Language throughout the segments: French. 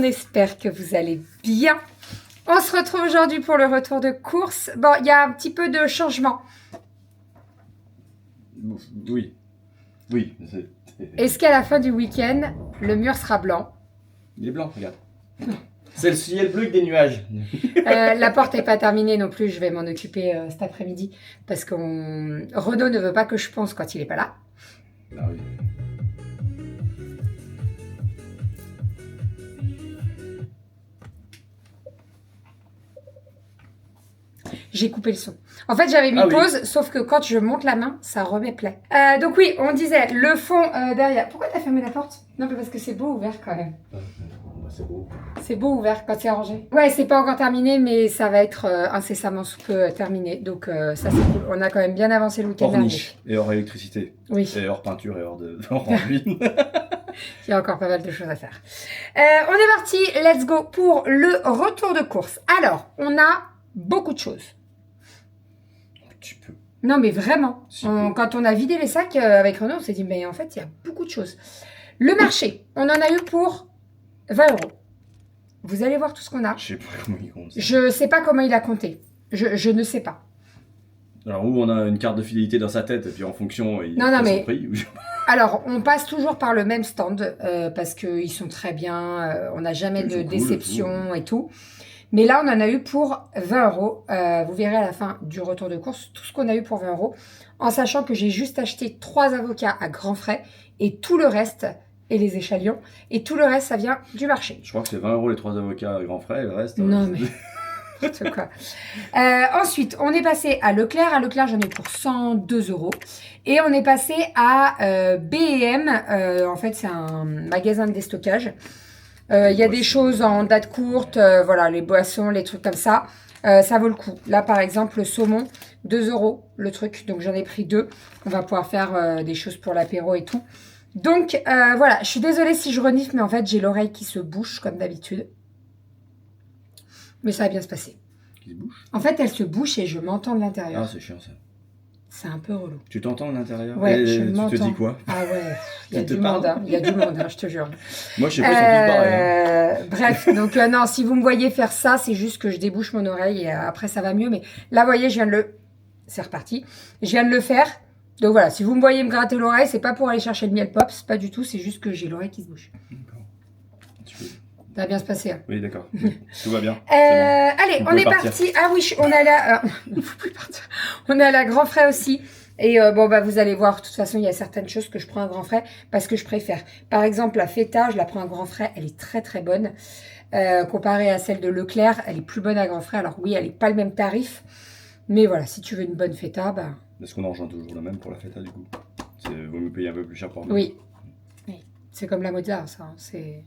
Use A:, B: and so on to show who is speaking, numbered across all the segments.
A: espère que vous allez bien. On se retrouve aujourd'hui pour le retour de course. Bon, il y a un petit peu de changement.
B: Oui. Oui.
A: Est-ce qu'à la fin du week-end, le mur sera blanc?
B: Il est blanc, regarde. C'est le ciel bleu avec des nuages.
A: La porte n'est pas terminée non plus. Je vais m'en occuper cet après-midi. Parce que Renaud ne veut pas que je pense quand il n'est pas là.
B: Ah oui.
A: J'ai coupé le son. En fait, j'avais mis pause, sauf que quand je monte la main, ça remet play. Donc oui, on disait le fond derrière. Pourquoi t'as fermé la porte? Non, mais parce que c'est beau ouvert quand même.
B: C'est beau.
A: C'est beau ouvert quand c'est rangé. Ouais, c'est pas encore terminé, mais ça va être incessamment sous peu terminé. Donc ça, c'est cool. On a quand même bien avancé le week-end dernier.
B: Hors niche et hors électricité.
A: Oui.
B: Et hors peinture et hors enduit.
A: Il y a encore pas mal de choses à faire. On est parti, let's go pour le retour de course. Alors, on a beaucoup de choses.
B: Tu peux.
A: Non, mais vraiment.
B: Si
A: quand on a vidé les sacs avec Renaud, on s'est dit, mais en fait, il y a beaucoup de choses. Le marché, on en a eu pour 20 €. Vous allez voir tout ce qu'on a.
B: Je sais pas comment il compte.
A: Je sais pas comment il a compté. Je ne sais pas.
B: Alors, où on a une carte de fidélité dans sa tête, et puis en fonction, il
A: Non,
B: fait
A: mais...
B: son prix.
A: Alors, on passe toujours par le même stand parce qu'ils sont très bien. On n'a jamais de déception et tout. Mais là, on en a eu pour 20 €. Vous verrez à la fin du retour de course tout ce qu'on a eu pour 20 €. En sachant que j'ai juste acheté 3 avocats à grands frais et tout le reste, et les échalions, et tout le reste, ça vient du marché.
B: Je crois que c'est 20 € les 3 avocats à grands frais et le reste...
A: Non, mais... n'importe quoi. Ensuite, on est passé à Leclerc. À Leclerc, j'en ai pour 102 €. Et on est passé à B&M. En fait, c'est un magasin de déstockage. Il y a des choses en date courte, voilà, les boissons, les trucs comme ça. Ça vaut le coup. Là, par exemple, le saumon, 2 € le truc. Donc, j'en ai pris 2. On va pouvoir faire des choses pour l'apéro et tout. Donc, voilà. Je suis désolée si je renifle, mais en fait, j'ai l'oreille qui se bouche comme d'habitude. Mais ça va bien se passer.
B: Qui se bouche?
A: En fait, elle se bouche et je m'entends de l'intérieur.
B: Ah, c'est chiant ça.
A: C'est un peu relou.
B: Tu t'entends de l'intérieur?
A: Ouais,
B: et
A: je
B: tu
A: m'entends.
B: te dis quoi?
A: Ah ouais, il y a du monde, hein. Il y a du monde, hein, je te jure.
B: Moi, je sais pas, ils sont tous pareils. Hein.
A: Bref, donc non, si vous me voyez faire ça, c'est juste que je débouche mon oreille et après ça va mieux. Mais là, vous voyez, je viens de le... C'est reparti. Je viens de le faire. Donc voilà, si vous me voyez me gratter l'oreille, c'est pas pour aller chercher le miel pops, pas du tout, c'est juste que j'ai l'oreille qui se bouge.
B: D'accord.
A: Ça va bien se passer. Hein.
B: Oui, d'accord. Tout va bien.
A: Bon. Allez, on est parti. Ah oui, on est là. Il ne faut plus partir. On est à la Grand Frais aussi. Et bon, bah, vous allez voir, de toute façon, il y a certaines choses que je prends à Grand Frais parce que je préfère. Par exemple, la feta, je la prends à Grand Frais. Elle est très, très bonne. Comparée à celle de Leclerc, elle est plus bonne à Grand Frais. Alors oui, elle n'est pas le même tarif. Mais voilà, si tu veux une bonne feta, bah...
B: Est-ce qu'on en rejoint toujours la même pour la feta, du coup? Vaut mieux payer un peu plus cher pour nous.
A: Oui. Oui. C'est comme la mozza, ça. C'est...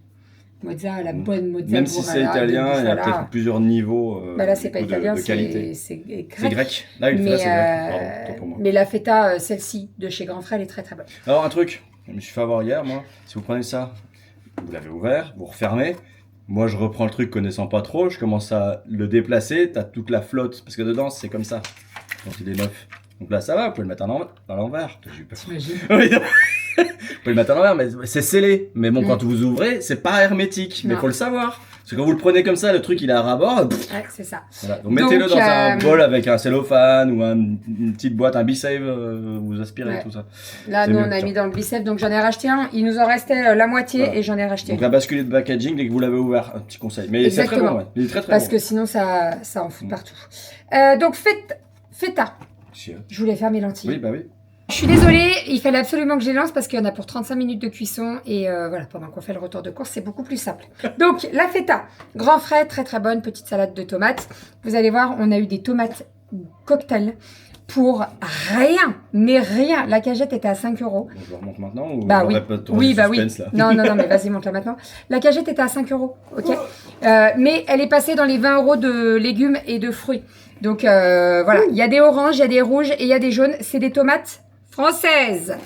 A: Mozza, la bonne mozza.
B: Même si c'est italien, il y a peut-être plusieurs niveaux
A: bah là, c'est pas italien,
B: de qualité.
A: C'est grec.
B: C'est grec. Là, une feta, c'est grec. Pardon, pour moi.
A: Mais la feta, celle-ci, de chez Grand Frais, elle est très très bonne.
B: Alors, un truc, je me suis fait avoir hier, moi. Si vous prenez ça, vous l'avez ouvert, vous refermez. Moi, je reprends le truc connaissant pas trop, je commence à le déplacer. T'as toute la flotte, parce que dedans, c'est comme ça, quand il est neuf. Donc là, ça va, vous pouvez le mettre à l'envers.
A: T'imagines?
B: Oui, vous pouvez le mettre à l'envers, mais c'est scellé. Mais bon, quand vous ouvrez, c'est pas hermétique. Mais il faut le savoir. Parce que quand vous le prenez comme ça, le truc il est à ras-bord.
A: Ouais, c'est ça.
B: Voilà. Donc mettez-le dans un bol avec un cellophane ou une petite boîte, un B-Save, vous aspirez tout ça.
A: Là, nous on a mis dans le bicep, donc j'en ai racheté un. Il nous en restait la moitié et j'en ai racheté
B: donc la basculer de packaging dès que vous l'avez ouvert, un petit conseil. Mais c'est très bon, ouais. Il est très très
A: parce
B: bon.
A: Que sinon ça en fout partout. Donc feta. Je voulais faire mes lentilles.
B: Oui, bah oui.
A: Je suis désolée, il fallait absolument que je les lance parce qu'il y en a pour 35 minutes de cuisson et voilà, pendant qu'on fait le retour de course, c'est beaucoup plus simple. Donc, la feta, grand frais, très très bonne, petite salade de tomates. Vous allez voir, on a eu des tomates cocktail pour rien, mais rien. La cagette était à 5 €.
B: Bon, je le remonte maintenant ou
A: bah oui, oui, bah oui.
B: Là.
A: Non, mais vas-y, monte-la maintenant. La cagette était à 5 €, ok. Mais elle est passée dans les 20 € de légumes et de fruits. Donc voilà, il y a des oranges, il y a des rouges et il y a des jaunes. C'est des tomates françaises.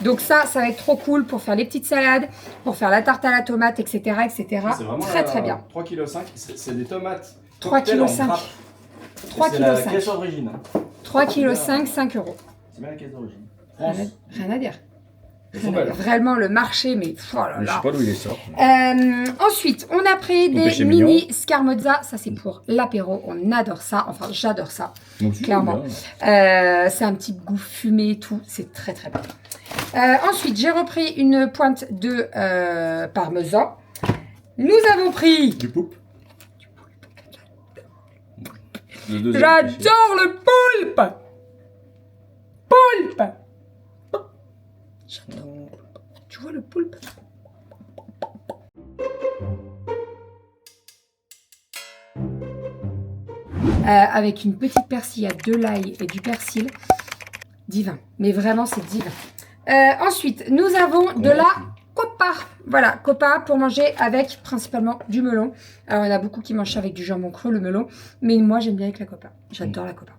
A: Donc ça va être trop cool pour faire les petites salades, pour faire la tarte à la tomate, etc. etc. Très très bien.
B: 3,5 kg, c'est des tomates.
A: 3,5 kg. 3,5 kg.
B: C'est la caisse d'origine.
A: 3,5 kg, 5 €.
B: C'est bien la caisse d'origine.
A: Rien à dire.
B: Elles sont belles.
A: Vraiment le marché, mais oh là
B: Mais je
A: là.
B: sais pas d'où il les sort.
A: Ensuite, on a pris
B: Au
A: des
B: péché
A: mini
B: mignon.
A: Scamozza. Ça, c'est pour l'apéro. On adore ça. Enfin, j'adore ça.
B: Moi aussi,
A: Clairement.
B: j'aime bien.
A: C'est un petit goût fumé et tout. C'est très, très bon. Ensuite, j'ai repris une pointe de parmesan. Nous avons pris...
B: Du poupe. Le deuxième
A: J'adore
B: péché.
A: le poulpe. Poulpe. Tu vois le poulpe? Avec une petite persillade, de l'ail et du persil. Divin. Mais vraiment, c'est divin. Ensuite, nous avons de la copa. Voilà, copa pour manger avec principalement du melon. Alors, il y en a beaucoup qui mangent ça avec du jambon creux, le melon. Mais moi, j'aime bien avec la copa. J'adore la copa.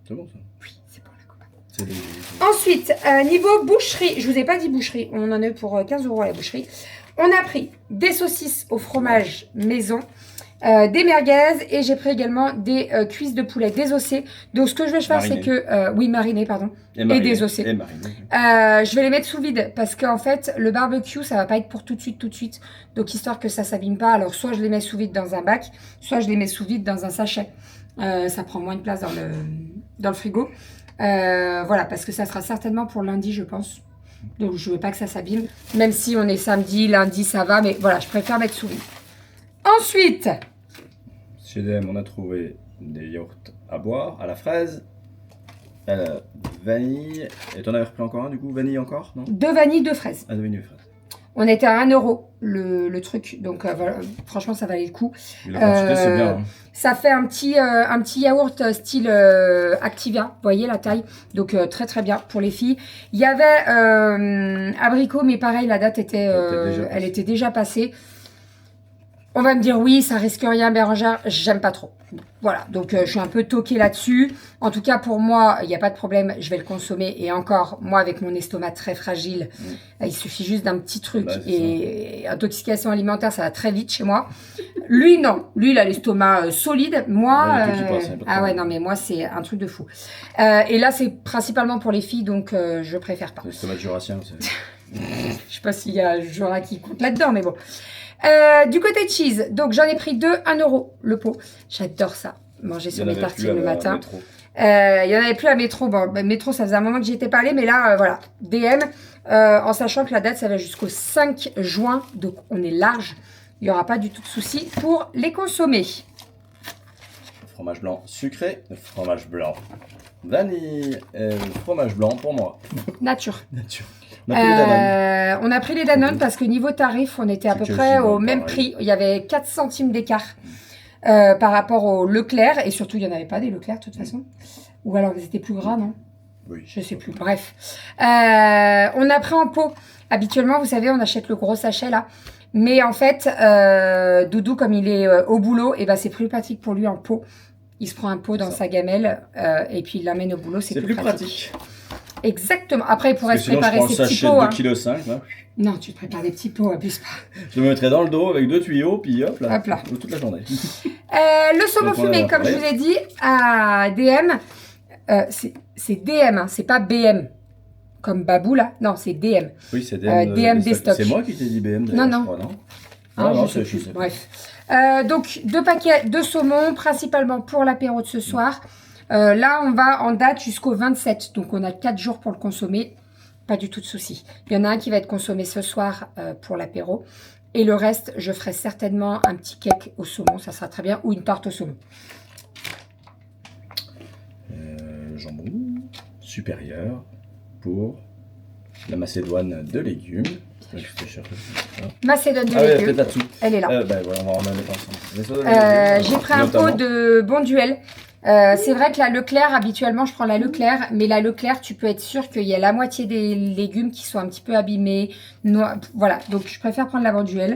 B: C'est bon ça.
A: Oui, c'est pour la copa.
B: C'est des...
A: Ensuite, niveau boucherie, je vous ai pas dit boucherie, on en a eu pour 15 € à la boucherie. On a pris des saucisses au fromage maison, des merguez et j'ai pris également des cuisses de poulet désossées. Donc ce que je vais faire, c'est
B: Marinées.
A: que... oui, marinées, pardon.
B: Et mariné.
A: désossé.
B: Et mariné.
A: Je vais les mettre sous vide parce qu'en fait, le barbecue, ça va pas être pour tout de suite. Donc histoire que ça s'abîme pas, alors soit je les mets sous vide dans un bac, soit je les mets sous vide dans un sachet. Ça prend moins de place dans le frigo. Voilà, parce que ça sera certainement pour lundi, je pense. Donc, je veux pas que ça s'abîme. Même si on est samedi, lundi, ça va. Mais voilà, je préfère mettre sous vide. Ensuite,
B: Chez DM, on a trouvé des yaourts à boire, à la fraise, à la vanille. Et t'en avais repris encore un du coup? Vanille encore? Non?
A: 2 vanilles, 2 fraises.
B: Ah, de vanille et fraise.
A: On était à 1 € le truc. Donc, voilà, franchement, ça valait le coup.
B: Et la quantité, c'est bien. Hein.
A: Ça fait un petit yaourt style Activia, vous voyez la taille. Donc très très bien pour les filles. Il y avait abricot, mais pareil, la date était, elle était déjà passée. On va me dire oui, ça risque rien, Bérangère, j'aime pas trop. Voilà, donc je suis un peu toquée là-dessus. En tout cas, pour moi, il n'y a pas de problème, je vais le consommer. Et encore, moi, avec mon estomac très fragile, il suffit juste d'un petit truc.
B: Bah,
A: et intoxication alimentaire, ça va très vite chez moi. Lui, non. Lui, il a l'estomac solide. Moi,
B: Ouais, il y a tout qui passe, hein, pas de
A: ah ouais,
B: problème.
A: non, mais moi, c'est un truc de fou. Et là, c'est principalement pour les filles, donc je préfère pas.
B: L'estomac jurassien, c'est...
A: Je sais pas s'il y a Jura qui compte là-dedans, mais bon. Du côté cheese, donc j'en ai pris 2, 1 € le pot. J'adore ça, manger sur mes tartines le matin. Il y en avait plus à métro. Bon, métro, ça faisait un moment que j'y étais pas allée, mais là, voilà. DM, en sachant que la date, ça va jusqu'au 5 juin, donc on est large. Il n'y aura pas du tout de souci pour les consommer.
B: Fromage blanc sucré, fromage blanc vanille, et fromage blanc pour moi.
A: Nature.
B: Nature. On a pris les Danone.
A: On a pris les Danone parce que niveau tarif, on était à peu près au même prix. Il y avait 4 centimes d'écart par rapport au Leclerc. Et surtout, il n'y en avait pas des Leclerc de toute façon. Ou alors, ils étaient plus gras, non?
B: Oui.
A: Je sais plus. Bref. On a pris en pot. Habituellement, vous savez, on achète le gros sachet là. Mais en fait, Doudou, comme il est au boulot, et ben, c'est plus pratique pour lui en pot. Il se prend un pot dans sa gamelle et puis il l'amène au boulot. C'est plus pratique. Exactement. Après, il pourrait se préparer ses petits pots.
B: Parce que sinon, je prends un sachet de 2,5 kg. Là.
A: Non, tu te prépares des petits pots, abuse pas.
B: Je le mettrai dans le dos avec 2 tuyaux, puis hop là.
A: Hop là.
B: Toute la journée.
A: Le saumon fumé, comme je vous ai dit, à DM, c'est DM, hein, c'est pas BM. Comme Babou là. Non, c'est DM.
B: Oui, c'est DM.
A: DM des stocks.
B: C'est moi qui t'ai dit BM
A: Non,
B: d'ailleurs,
A: non.
B: je crois, non?
A: Ah,
B: non,
A: je sais plus. Bref. Donc, 2 paquets de saumon, principalement pour l'apéro de ce soir. Là, on va en date jusqu'au 27. Donc, on a 4 jours pour le consommer. Pas du tout de souci. Il y en a un qui va être consommé ce soir pour l'apéro. Et le reste, je ferai certainement un petit cake au saumon. Ça sera très bien. Ou une tarte au saumon.
B: Jambon supérieur pour la macédoine de légumes.
A: Macédoine de
B: légumes.
A: légumes.
B: Peut-être là-dessous.
A: Elle est là.
B: Ben voilà, on va en mettre ensemble.
A: J'ai pris un pot de Bonduelle. C'est vrai que la Leclerc, habituellement, je prends la Leclerc. Mais la Leclerc, tu peux être sûr qu'il y a la moitié des légumes qui sont un petit peu abîmés. Voilà, donc je préfère prendre la Bonduelle.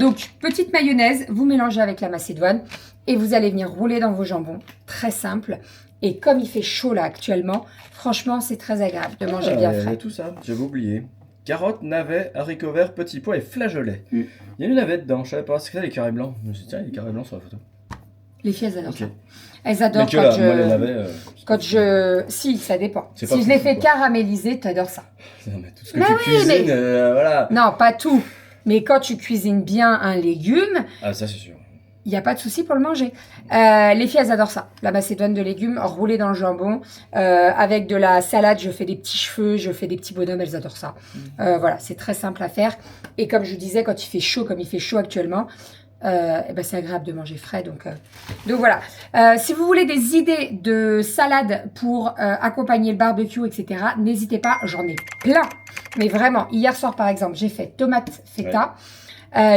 A: Donc, petite mayonnaise, vous mélangez avec la macédoine. Et vous allez venir rouler dans vos jambons. Très simple. Et comme il fait chaud là actuellement, franchement, c'est très agréable de manger bien frais.
B: Tout ça, j'avais oublié. Carottes, navets, haricots verts, petits pois et flageolets. Il y a une navette dedans, je savais pas. C'est que ça, les carrés blancs. Je me suis dit, tiens, il y a des carrés blancs sur la photo.
A: Les filles, elles adorent
B: Ok.
A: ça. Elles adorent
B: Mais que
A: quand
B: là, moi, les navets...
A: Quand je... Si, ça dépend.
B: C'est
A: Si
B: pas
A: je les
B: fou,
A: fais
B: quoi.
A: caraméliser, tu adores ça.
B: Non, mais tout ce que
A: Mais
B: tu
A: oui,
B: cuisines, voilà.
A: Non, pas tout. Mais quand tu cuisines bien un légume,
B: Ah, ça, c'est sûr.
A: il n'y a pas de souci pour le manger. Les filles, elles adorent ça. La macédoine de légumes roulée dans le jambon. Avec de la salade, je fais des petits cheveux, je fais des petits bonhommes, elles adorent ça. Voilà, c'est très simple à faire. Et comme je vous disais, quand il fait chaud, comme il fait chaud actuellement, eh ben c'est agréable de manger frais. Donc voilà. Si vous voulez des idées de salade pour accompagner le barbecue, etc., n'hésitez pas, j'en ai plein. Mais vraiment, hier soir, par exemple, j'ai fait tomate feta.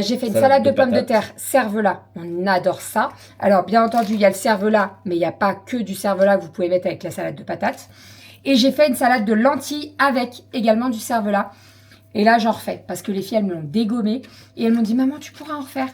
A: J'ai fait une salade de pommes de terre cervelas. On adore ça. Alors, bien entendu, il y a le cervelas, mais il n'y a pas que du cervelas que vous pouvez mettre avec la salade de patates. Et j'ai fait une salade de lentilles avec également du cervelas. Et là, j'en refais parce que les filles, elles me l'ont dégommé. Et elles m'ont dit, maman, tu pourras en refaire?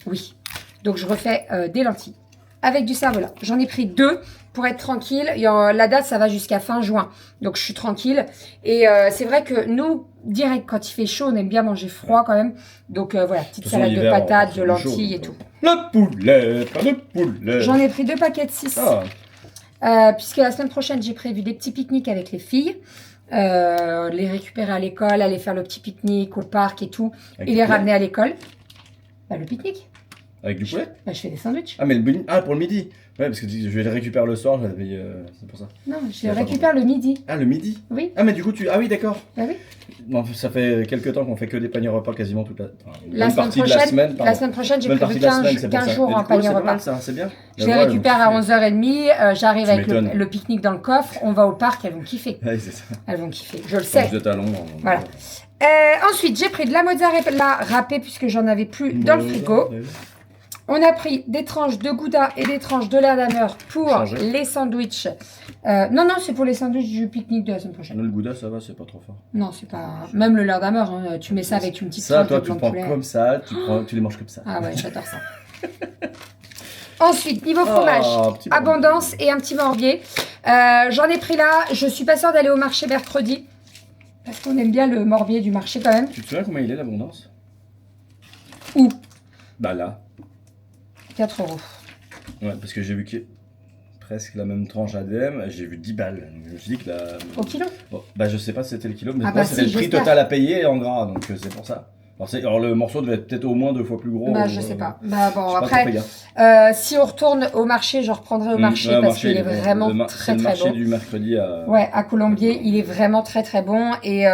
A: Oui. Donc, je refais des lentilles avec du cervelas. J'en ai pris 2 pour être tranquille. La date, ça va jusqu'à fin juin. Donc, je suis tranquille. Et c'est vrai que nous, direct, quand il fait chaud, on aime bien manger froid quand même. Donc, voilà, petite salade de patates, de lentilles et tout.
B: La poulette, la poulette.
A: J'en ai pris 2 paquets de 6. Puisque la semaine prochaine, j'ai prévu des petits pique-niques avec les filles. Les récupérer à l'école, aller faire le petit pique-nique au parc et tout.
B: Avec
A: et les ramener à l'école. Bah, le pique-nique.
B: Avec du poulet?
A: Bah, je fais des sandwichs.
B: Ah, mais pour le midi. Ouais, parce que je vais les récupérer le soir, c'est pour ça.
A: Non, je les récupère le midi.
B: Ah, le midi?
A: Oui.
B: Ah, mais du coup, ah oui, d'accord.
A: Bah oui.
B: Non, ça fait quelques temps qu'on fait que des paniers repas quasiment toute
A: la semaine prochaine, j'ai prévu 15 jours en panier repas.
B: C'est bien.
A: Je les récupère à 11h30, j'arrive avec le pique-nique dans le coffre, on va au parc, elles vont kiffer.
B: Ouais, c'est ça.
A: Elles vont kiffer, je le sais.
B: Vous êtes à Londres.
A: Voilà. Ensuite, j'ai pris de la mozzarella râpée puisque j'en avais plus dans le frigo. On a pris des tranches de Gouda et des tranches de Leerdammer pour les sandwichs. Non, c'est pour les sandwichs du pique-nique de la semaine prochaine.
B: Le Gouda, ça va, c'est pas trop fort.
A: Non, c'est pas... Même le Leerdammer, hein, tu mets ça avec une petite
B: tranche
A: de
B: blanc de poulet. Ça, toi, tu prends comme ça, tu les manges comme ça.
A: Ah ouais, j'adore ça. Ensuite, niveau fromage, abondance et un petit morbier. J'en ai pris là. Je suis pas sûre d'aller au marché mercredi. Parce qu'on aime bien le morbier du marché quand même.
B: Tu te souviens combien il est l'abondance?
A: Où?
B: Bah là.
A: 4 €.
B: Ouais, parce que j'ai vu presque la même tranche ADM, j'ai vu 10 balles. Donc je me suis dit que la...
A: Au kilo?
B: Bon, bah je sais pas si c'était le kilo, mais
A: c'était
B: le prix total à payer en gras, donc c'est pour ça. Alors le morceau devait être peut-être au moins 2 fois plus gros.
A: Bah je sais pas. Bah bon,
B: après,
A: si on retourne au marché, je reprendrai au marché parce qu'il est vraiment très très bon.
B: Le marché du mercredi à...
A: Ouais, à Colombier, il est vraiment très très bon. Et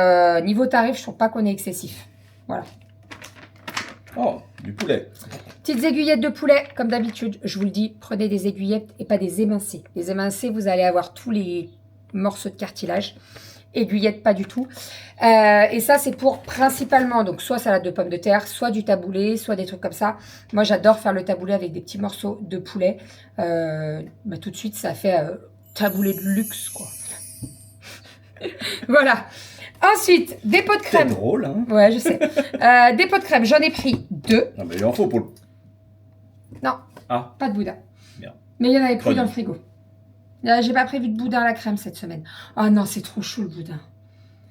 A: niveau tarif, je trouve pas qu'on est excessif. Voilà.
B: Oh, du poulet.
A: Petites aiguillettes de poulet, comme d'habitude, je vous le dis, prenez des aiguillettes et pas des émincés. Les émincés, vous allez avoir tous les morceaux de cartilage. Aiguillettes, pas du tout. Et ça, c'est pour principalement, donc soit salade de pommes de terre, soit du taboulé, soit des trucs comme ça. Moi, j'adore faire le taboulé avec des petits morceaux de poulet. Tout de suite, ça fait taboulé de luxe, quoi. Voilà. Ensuite, des pots de crème.
B: C'est drôle, hein?
A: Ouais, je sais. Des pots de crème, j'en ai pris 2.
B: Non, mais il en faut pour le...
A: Non, pas de boudin.
B: Bien.
A: Mais il y en avait plus dans le frigo. J'ai pas prévu de boudin à la crème cette semaine. Oh non, c'est trop chaud le boudin.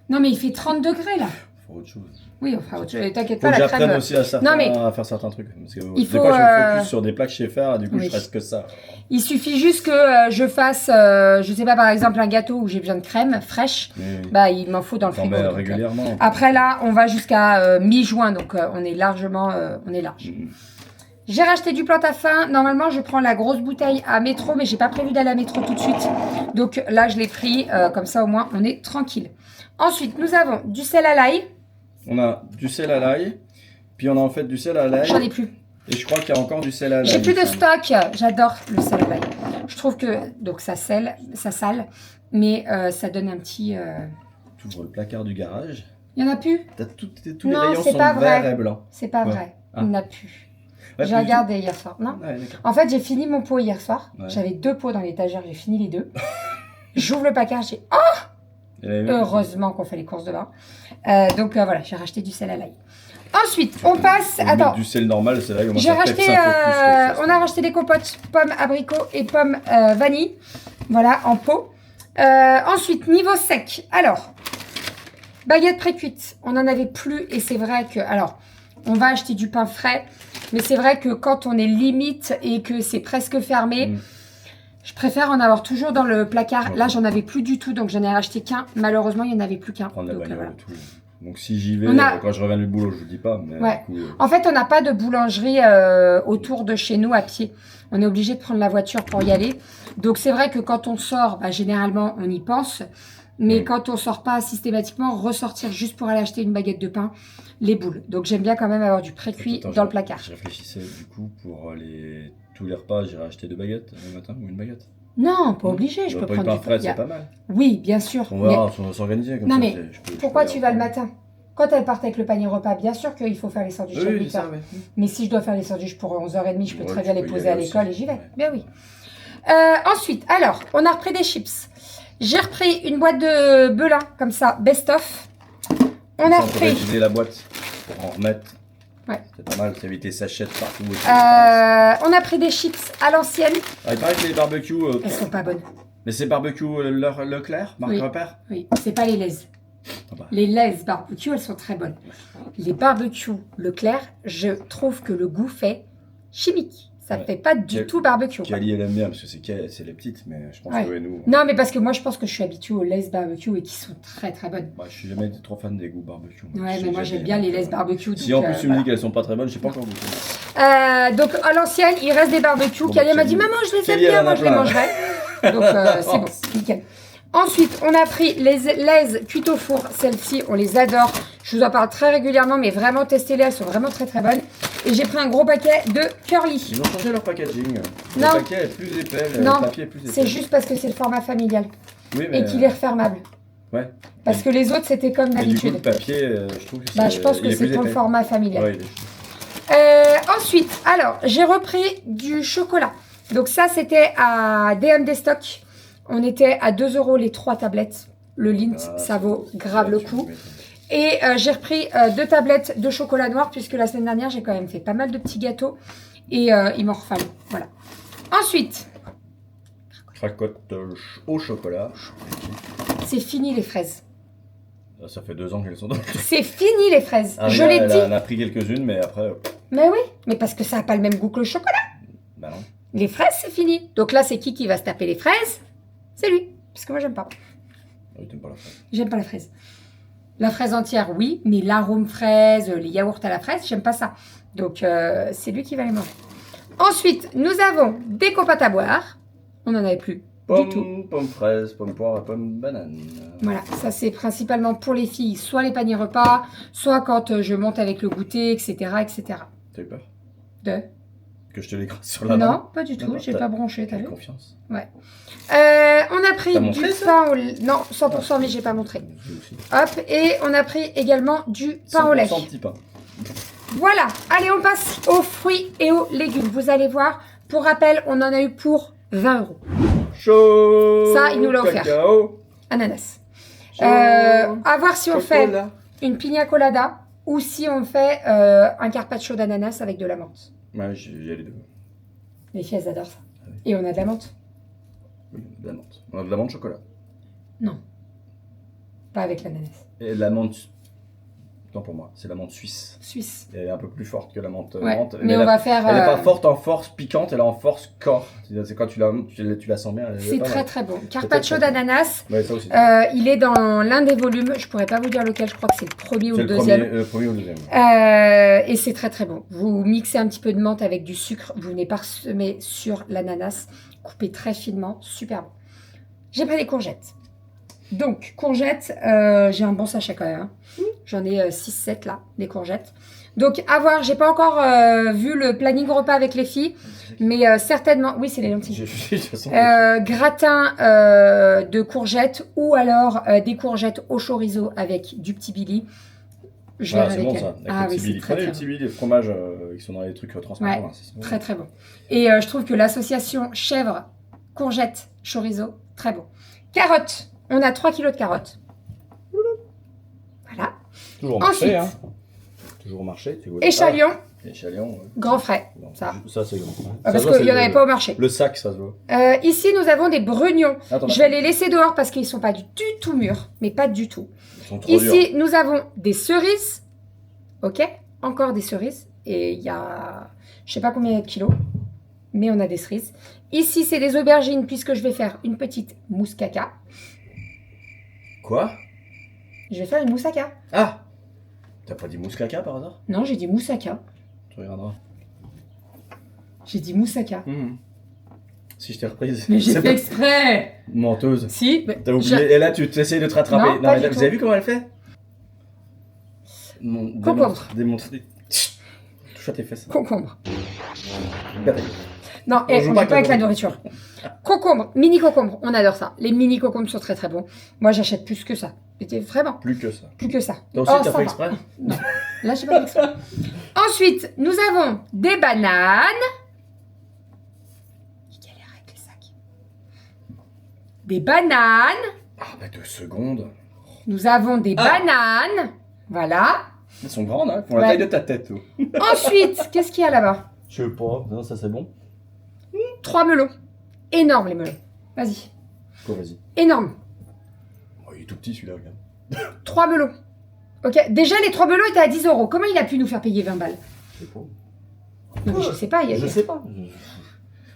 A: Non, mais il fait 30 degrés là.
B: Faut autre chose.
A: Oui, on fera autre chose. T'inquiète
B: pas,
A: la crème.
B: J'apprenne aussi à faire certains trucs. Parce que
A: il faut,
B: des fois, je me focus sur des plats que je sais faire, et du coup, je reste que ça.
A: Il suffit juste que je fasse, je sais pas, par exemple, un gâteau où j'ai besoin de crème fraîche. Bah, il m'en faut dans le frigo. Donc,
B: régulièrement.
A: Après là, on va jusqu'à mi-juin, donc on est largement, on est large. J'ai racheté du Plantafin. Normalement, je prends la grosse bouteille à métro, mais j'ai pas prévu d'aller à métro tout de suite. Donc là, je l'ai pris. Comme ça, au moins, on est tranquille. Ensuite, nous avons du sel à l'ail.
B: On a du sel à l'ail. Puis on a en fait du sel à l'ail.
A: J'en ai plus.
B: Et je crois qu'il y a encore du sel à l'ail.
A: J'ai plus de stock. J'adore le sel à l'ail. Je trouve que donc ça sale, mais ça donne un petit.
B: Tu ouvres le placard du garage.
A: Il y en a plus.
B: Tous les rayons sont verts et blancs.
A: C'est pas vrai. Il n'y en a plus.
B: Ouais,
A: j'ai regardé hier soir. Non.
B: Ouais,
A: en fait, j'ai fini mon pot hier soir.
B: Ouais.
A: J'avais 2 pots dans l'étagère. J'ai fini les 2. J'ouvre le placard. J'ai heureusement qu'on fait les courses demain. Donc voilà, j'ai racheté du sel à l'ail. Ensuite, on passe. Attends.
B: Du sel normal, c'est là.
A: J'ai racheté. On a racheté des compotes pommes abricots et pommes vanille. Voilà, en pot. Ensuite, niveau sec. Alors, baguette pré-cuite. On n'en avait plus et c'est vrai que. Alors. on va acheter du pain frais. Mais c'est vrai que quand on est limite et que c'est presque fermé, je préfère en avoir toujours dans le placard. Là, j'en avais plus du tout, donc j'en ai racheté qu'un. Malheureusement, il n'y en avait plus qu'un.
B: Prendre la
A: Donc,
B: bagnole
A: voilà.
B: et tout. Donc si j'y vais,
A: On a-
B: quand je reviens du boulot, je vous dis pas. Mais
A: Ouais.
B: du coup,
A: En fait, on n'a pas de boulangerie autour de chez nous à pied. On est obligé de prendre la voiture pour y aller. Donc, c'est vrai que quand on sort, bah, généralement, on y pense. Mais quand on sort pas systématiquement, ressortir juste pour aller acheter une baguette de pain, les boules. Donc, j'aime bien quand même avoir du pré-cuit
B: Attends,
A: dans le placard.
B: Je réfléchissais du coup pour tous les repas, j'irai acheter 2 baguettes le matin ou une baguette.
A: Non, pas obligé. Je peux
B: Pas
A: prendre
B: pain
A: du
B: frais,
A: il y a-
B: c'est pas mal.
A: Oui, bien sûr.
B: On
A: mais
B: verra, on va s'organiser comme
A: Non,
B: ça.
A: mais
B: je
A: pourquoi
B: peux
A: tu
B: y
A: vas le
B: aller.
A: matin? Quand elle partait avec le panier repas, bien sûr qu'il faut faire les sandwichs à
B: Oui,
A: 8
B: ça,
A: heures.
B: oui.
A: Mais si je dois faire les sandwichs pour 11h30, je peux
B: Ouais,
A: très
B: tu
A: bien les
B: peux y
A: poser à
B: aller
A: l'école
B: aussi.
A: et j'y vais.
B: Ouais.
A: Bien oui. Ensuite, alors, on a repris des chips. J'ai repris une boîte de Belin, comme ça, best of. On a
B: Ça, pourrait
A: repris...
B: utiliser la boîte pour en remettre.
A: Ouais.
B: C'est pas mal, ça évite les sachets partout.
A: on a pris des chips à l'ancienne.
B: Ah, il paraît que les barbecues.
A: Elles sont pas bonnes.
B: Mais c'est barbecue Leclerc, marque
A: Oui.
B: repère.
A: Oui, c'est pas les Lay's.
B: Ah bah.
A: Les Lay's barbecue, elles sont très bonnes. Les barbecues Leclerc, je trouve que le goût fait chimique. Ça
B: Ouais.
A: fait pas du tout barbecue.
B: Kali, elle aime bien parce que c'est les petites, mais je pense
A: Ouais.
B: que nous.
A: Non, mais parce que moi, je pense que je suis habituée aux Lay's barbecue et qui sont très très bonnes.
B: Bah, je suis jamais été trop fan des goûts barbecue.
A: Ouais, mais moi, j'aime bien les Lay's barbecue.
B: Si
A: donc,
B: en plus tu me dis qu'elles sont pas très bonnes, je sais pas encore goûté.
A: donc, à l'ancienne, il reste des barbecues.
B: Bon,
A: Kali
B: bah,
A: m'a dit,
B: Kali-
A: maman, je les aime
B: Kali, elle
A: bien,
B: en
A: moi,
B: a
A: je les
B: plein.
A: mangerai. Donc, c'est bon, nickel. Ensuite, on a pris les Lay's cuites au four. Celles-ci, on les adore. Je vous en parle très régulièrement, mais vraiment, testez-les. Elles sont vraiment très très bonnes. Et j'ai pris un gros paquet de curly.
B: Ils ont changé leur packaging.
A: Non.
B: Le paquet est plus épais,
A: Non,
B: le papier est plus épais.
A: C'est juste parce que c'est le format familial
B: Oui, mais...
A: et qu'il est refermable.
B: Ouais.
A: Parce que les autres, c'était comme
B: Et du coup,
A: d'habitude.
B: le papier, je trouve que
A: Bah, je pense
B: il
A: que
B: est
A: c'est
B: plus
A: pour le
B: épais.
A: format familial.
B: Ouais, il est chou.
A: Ensuite, alors, j'ai repris du chocolat. Donc ça, c'était à DMD Stock. On était à 2 € les 3 tablettes. Le Lindt,
B: Ah,
A: ça vaut grave le
B: tu
A: coup.
B: m'étonnes.
A: Et j'ai repris 2 tablettes de chocolat noir, puisque la semaine dernière, j'ai quand même fait pas mal de petits gâteaux. Et il m'en refallait. Voilà. Ensuite,
B: Cracotte au chocolat.
A: c'est fini les fraises.
B: Ça fait 2 ans qu'elles sont dans le
A: C'est fini les fraises.
B: Ah,
A: Je
B: regarde,
A: l'ai
B: elle
A: dit.
B: en a pris quelques-unes, mais après,
A: Mais oui, mais parce que ça n'a pas le même goût que le chocolat.
B: bah non.
A: Les fraises, c'est fini. Donc là, c'est qui va se taper les fraises? C'est lui. Parce que moi, j'aime pas.
B: Oui, t'aimes pas la fraise.
A: J'aime pas la fraise. La fraise entière, oui, mais l'arôme fraise, les yaourts à la fraise, j'aime pas ça. Donc, c'est lui qui va les manger. Ensuite, nous avons des compotes à boire. On n'en avait plus du tout.
B: Pomme fraise, pomme poire et pomme banane.
A: Voilà, ça c'est principalement pour les filles, soit les paniers repas, soit quand je monte avec le goûter, etc. etc.
B: T'as eu peur
A: De
B: que je te l'écrase sur la main?
A: Non, pas du tout,
B: Non,
A: j'ai
B: t'as-
A: pas bronché, t'as
B: J'ai
A: vu?
B: confiance.
A: On a pris
B: T'as
A: du
B: montré, ça
A: pain au lait. Non, 100%, mais j'ai pas montré.
B: Je aussi.
A: Hop, et on a pris également du pain au lait.
B: 100% petit pain.
A: Voilà, allez, on passe aux fruits et aux légumes. Vous allez voir, pour rappel, on en a eu pour 20 €.
B: Chaud.
A: Ça, il nous l'a offert.
B: Cacao.
A: Ananas.
B: Chaud.
A: À voir si on fait
B: Chocolat.
A: une pina colada ou si on fait un carpaccio d'ananas avec de la menthe.
B: Ouais, il y a les deux.
A: Les filles, elles adorent ça.
B: Ah oui.
A: Et on a de la menthe?
B: Oui, de la menthe. On a de la menthe chocolat.
A: Non. Pas avec l'ananas.
B: Et la menthe. Non, pour moi, c'est la menthe suisse.
A: Suisse.
B: Elle est un peu plus forte que la menthe.
A: Ouais,
B: menthe.
A: mais
B: elle
A: on
B: a-
A: va faire...
B: Elle n'est pas forte en force piquante, elle est en force corps. C'est quand tu la sens bien. Elle est
A: C'est
B: pas
A: très
B: mal.
A: très bon. Carpaccio
B: très bon.
A: d'ananas.
B: Ouais, ça aussi.
A: Il est dans l'un des volumes. Je pourrais pas vous dire lequel. Je crois que c'est le premier ou
B: C'est
A: le
B: le
A: deuxième.
B: premier ou le deuxième.
A: Et c'est très très bon. Vous mixez un petit peu de menthe avec du sucre. Vous venez parsemer sur l'ananas. Coupez très finement. Super bon. J'ai pris des courgettes. Donc, courgettes, j'ai un bon sachet quand même. Hein. J'en ai 6-7 là, des courgettes. Donc, à voir. J'ai pas encore vu le planning repas avec les filles. Mais certainement... Oui, c'est les lentilles.
B: J'ai vu, de toute façon.
A: Gratin de courgettes ou alors des courgettes au chorizo avec du petit Billy. Je verrai
B: c'est
A: avec
B: bon
A: elle.
B: ça. Avec
A: Ah
B: le
A: oui,
B: petit
A: c'est
B: Billy.
A: très
B: Prenez
A: très
B: le
A: bon.
B: petit Billy, les fromages qui sont dans les trucs transparents.
A: Ouais,
B: là, c'est bon.
A: Très très bon. Et je trouve que l'association chèvre, courgette, chorizo, très bon. Carottes. On a 3 kilos de carottes. Voilà.
B: Toujours
A: Ensuite.
B: marché, hein. Toujours marché. tu vois.
A: Échalion,
B: Ah, échalion. Ouais.
A: grand frais.
B: Bon,
A: Ça.
B: Ça, c'est grand. Ouais.
A: Parce
B: Ça,
A: qu'il n'y en avait pas au marché.
B: Le sac, ça se voit.
A: Ici, nous avons des brugnons.
B: Attends,
A: Je vais les laisser dehors parce qu'ils ne sont pas du tout mûrs. Mais pas du tout.
B: Ils sont trop durs.
A: Ici, nous avons des cerises. Ok. encore des cerises. Et il y a, je sais pas combien il y a de kilos, mais on a des cerises. Ici, c'est des aubergines, puisque je vais faire une petite mousse caca.
B: Quoi?
A: Je vais faire une moussaka.
B: Ah! T'as pas dit mousse caca par hasard?
A: Non, j'ai dit moussaka.
B: Tu regarderas.
A: J'ai dit moussaka.
B: Si je t'ai reprise.
A: Mais j'ai
B: c'est
A: fait
B: pas-
A: exprès.
B: Menteuse.
A: Si.
B: T'as oublié. Et là, tu essayes de te rattraper.
A: Non, pas
B: mais
A: du
B: vous
A: tout.
B: avez vu comment elle fait?
A: Concombre.
B: Démontrer. Touche à tes fesses.
A: Concombre.
B: Regarde.
A: Non,
B: On
A: et
B: joue
A: on
B: pas
A: joue pas avec la
B: avec
A: nourriture. Concombre, mini concombre, on adore ça. Les mini concombres sont très très bons. Moi, j'achète plus que ça. C'était vraiment
B: Plus que ça.
A: plus que ça.
B: Toi aussi,
A: Oh,
B: t'as
A: ça
B: fait
A: va.
B: exprès?
A: Non, là, j'ai pas fait exprès. Ensuite, nous avons des bananes. Il galère avec les sacs. Des bananes.
B: Ah, bah 2 secondes.
A: Nous avons des bananes. Voilà.
B: Elles sont grandes, hein? Elles font la
A: Ouais.
B: taille de ta tête, toi.
A: Ensuite, qu'est-ce qu'il y a là-bas?
B: Je sais pas. Non, ça c'est bon.
A: 3 melons. Énorme les melons. Vas-y.
B: Quoi, vas-y.
A: Énorme.
B: Oh, il est tout petit celui-là, regarde.
A: 3 melons. Ok. Déjà, les 3 melons étaient à 10 euros. Comment il a pu nous faire payer 20 balles?
B: Je sais pas.
A: Non, mais je sais pas.
B: Je sais pas.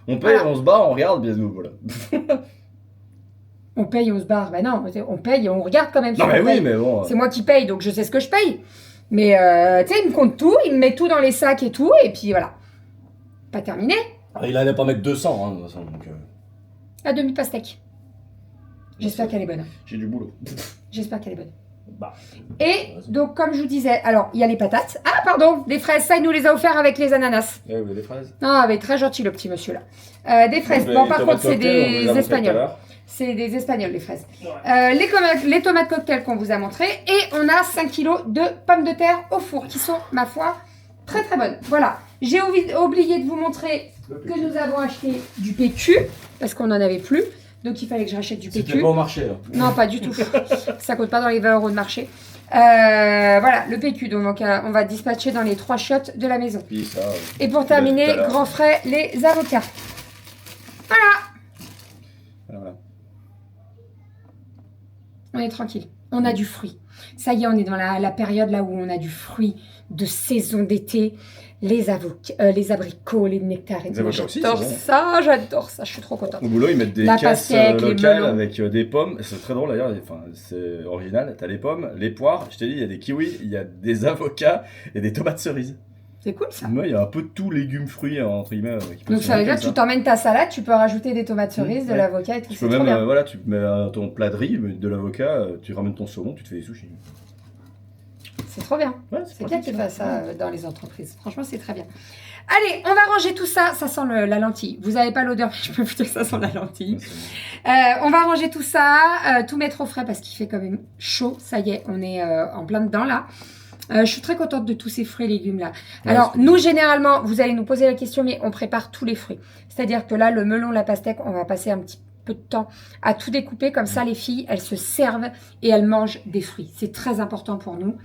B: On paye,
A: Voilà.
B: on se bat, on regarde, bien nous, voilà.
A: On paye, on se barre. Ben non, on paye et on regarde quand même. si
B: Non, mais
A: on
B: oui,
A: paye.
B: mais bon.
A: C'est moi qui paye, donc je sais ce que je paye. Mais tu sais, il me compte tout, il me met tout dans les sacs et tout, et puis voilà. Pas terminé.
B: Il allait pas mettre 200, hein, de toute façon, donc.
A: La demi-pastèque. J'espère qu'elle est bonne.
B: J'ai du boulot.
A: J'espère qu'elle est bonne.
B: Bah.
A: Et donc, comme je vous disais, alors, il y a les patates. Ah, pardon, des fraises. Ça, il nous les a offerts avec les ananas.
B: Eh oui, des fraises.
A: Non, mais très gentil, le petit monsieur là. Des fraises. Bon, par contre, c'est des espagnols. C'est des espagnols, les fraises. Les tomates cocktail qu'on vous a montré. Et on a 5 kilos de pommes de terre au four qui sont, ma foi, très très bonnes. Voilà. J'ai oublié de vous montrer que nous avons acheté du PQ parce qu'on n'en avait plus. Donc il fallait que je rachète du
B: C'était
A: PQ.
B: pas au marché, là.
A: Non, pas du tout. Ça coûte pas dans les 20 euros de marché. Voilà, le PQ. Donc on va dispatcher dans les 3 chiottes de la maison.
B: Puis ça.
A: Et pour
B: tout à
A: terminer,
B: l'heure.
A: grand frais, les avocats.
B: Voilà.
A: On est tranquille. On a du fruit. Ça y est, on est dans la période là où on a du fruit de saison d'été. Les avocats, les abricots, les nectarines.
B: Les avocats aussi,
A: J'adore
B: c'est bon.
A: ça, j'adore ça. Je suis trop contente.
B: Au boulot, ils mettent des
A: La
B: caisses
A: pastèque, les
B: locales
A: melons.
B: avec des pommes. C'est très drôle d'ailleurs, enfin, c'est original. T'as les pommes, les poires, je t'ai dit, il y a des kiwis, il y a des avocats et des tomates cerises.
A: C'est cool ça.
B: Moi, il y a un peu de tout, légumes, fruits, entre guillemets. Qui peuvent
A: Donc
B: se
A: ça veut
B: mettre
A: dire que
B: comme
A: tu t'emmènes ta salade, tu peux rajouter des tomates cerises, de
B: Ouais.
A: l'avocat et tout.
B: Tu
A: C'est
B: peux
A: trop
B: même,
A: bien.
B: voilà, tu mets ton plat de riz, de l'avocat, tu ramènes ton saumon, tu te fais des sushis.
A: C'est trop bien.
B: Ouais,
A: C'est bien que tu
B: pratique,
A: fasses ça dans les entreprises. Franchement, c'est très bien. Allez, on va ranger tout ça. Ça sent la lentille. Vous n'avez pas l'odeur, mais je peux vous dire que ça sent la lentille.
B: Ouais, c'est
A: On va ranger tout ça, tout mettre au frais parce qu'il fait quand même chaud. Ça y est, on est en plein dedans là. Je suis très contente de tous ces fruits et légumes là.
B: Ouais,
A: Alors,
B: c'est
A: nous, généralement, vous allez nous poser la question, mais on prépare tous les fruits. C'est-à-dire que là, le melon, la pastèque, on va passer un petit peu de temps à tout découper. Comme ça, les filles, elles se servent et elles mangent des fruits. C'est très important pour nous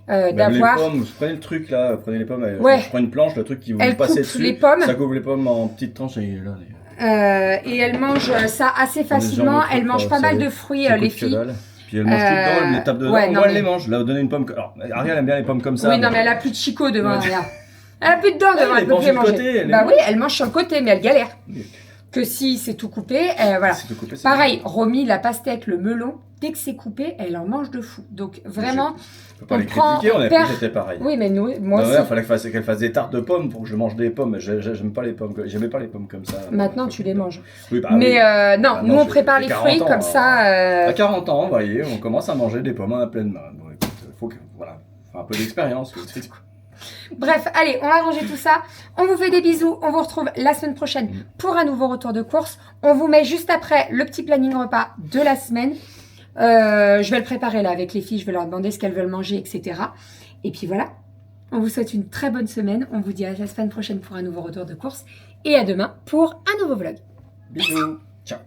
B: Même
A: d'avoir...
B: les pommes, vous prenez le truc là, prenez les pommes,
A: Ouais.
B: je prends une planche, le truc qui vous
A: Elle
B: passez
A: coupe
B: dessus,
A: les pommes.
B: ça coupe les pommes en petites tranches et là,
A: et elles mangent ça assez facilement.
B: genres de
A: Elles
B: trucs,
A: mangent pas
B: ça
A: mal
B: y est,
A: de fruits,
B: ça
A: les
B: coûte que
A: filles.
B: dalle. Puis elles mangent tout le temps, elles les tapent dedans,
A: ouais, non,
B: elles
A: mais-
B: les mangent. Là, donner une pomme. Alors, Ariel aime bien les pommes comme ça.
A: Oui, non, mais elle a plus de chicot devant,
B: Ouais.
A: regarde. Elle a plus de dents devant,
B: elle
A: elle
B: les
A: peut plus les
B: mange du
A: manger.
B: côté, elle les
A: Bah
B: mange.
A: oui, elle mange sur le côté, mais elle galère.
B: Oui.
A: Que si c'est tout coupé, voilà.
B: C'est tout coupé, c'est
A: Pareil, Romy, la pastèque, le melon, dès que c'est coupé, elle en mange de fou. Donc vraiment,
B: On peut pas
A: on
B: les
A: prend,
B: critiquer, on
A: on
B: a
A: perd-
B: pris, c'était pareil.
A: oui, mais nous, moi
B: Non,
A: aussi.
B: il fallait qu'elle fasse des tartes de pommes pour que je mange des pommes. J'aime pas les pommes. J'aimais pas les pommes comme ça.
A: Maintenant, tu les manges.
B: Oui, bah
A: Mais
B: oui.
A: non,
B: Maintenant,
A: nous on
B: j'ai-
A: prépare
B: j'ai
A: les
B: 40
A: fruits
B: ans,
A: comme
B: hein.
A: ça.
B: À 40 ans, vous voyez, on commence à manger des pommes à pleine main. Bon, écoute, faut que, voilà, faut un peu d'expérience. C'est tout.
A: Bref, allez, on va ranger tout ça. On vous fait des bisous. On vous retrouve la semaine prochaine pour un nouveau retour de course. On vous met juste après le petit planning repas de la semaine. Je vais le préparer là avec les filles. Je vais leur demander ce qu'elles veulent manger, etc. Et puis voilà. On vous souhaite une très bonne semaine. On vous dit à la semaine prochaine pour un nouveau retour de course. Et à demain pour un nouveau vlog.
B: Bisous. Ciao.